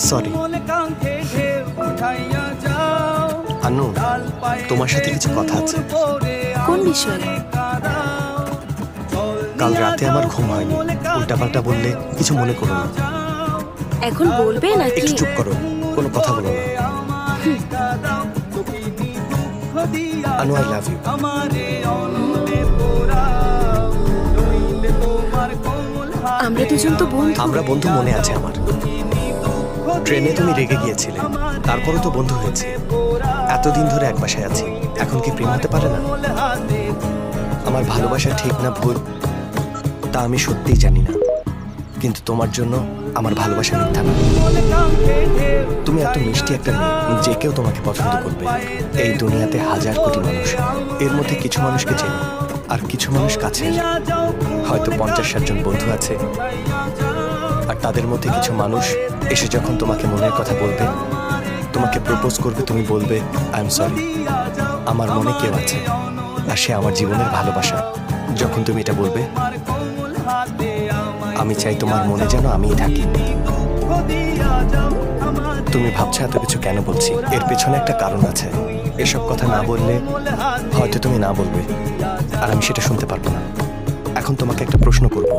Sorry আনু, তোমার সাথে কিছু কথা আছে। কোন বিষয়ে? কাল রাতে আমার ঘুম হয়নি, উল্টাপাল্টা বললে কিছু মনে করো না। এখন বলবে নাকি? একটু চুপ করো, কোনো কথা বলো না। আনু, আই লাভ ইউ। আমরা দুজন তো বন্ধু। আমরা বন্ধু, মনে আছে আমার। ট্রেনে তুমি রেগে গিয়েছিলে, তারপরও তো বন্ধু হয়েছে। এতদিন ধরে এক বাসায় আছি, এখন কি প্রেম হতে পারে না? আমার ভালোবাসা ঠিক না ভুল তা আমি সত্যিই জানি না, কিন্তু তোমার জন্য আমার ভালোবাসা মিথ্যা না। তুমি এত মিষ্টি একটা মেয়ে, যে কেউ তোমাকে পছন্দ করবে। এই দুনিয়াতে হাজার কোটি মানুষ, এর মধ্যে কিছু মানুষকে চেনো আর কিছু মানুষ কাছে। হয়তো 50-60 জন বন্ধু আছে, আর তাদের মধ্যে কিছু মানুষ এসে যখন তোমাকে মনের কথা বলবে, তোমাকে প্রপোজ করবে, তুমি বলবে আই এম সরি, আমার মনে কেউ আছে আর সে আমার জীবনের ভালোবাসা। যখন তুমি এটা বলবে, আমি চাই তোমার মনে যেন আমিই থাকি। তুমি ভাবছো এত কিছু কেন বলছি, এর পেছনে একটা কারণ আছে। এসব কথা না বললে হয়তো তুমি না বলবে, আর আমি সেটা শুনতে পারবো না। এখন তোমাকে একটা প্রশ্ন করব,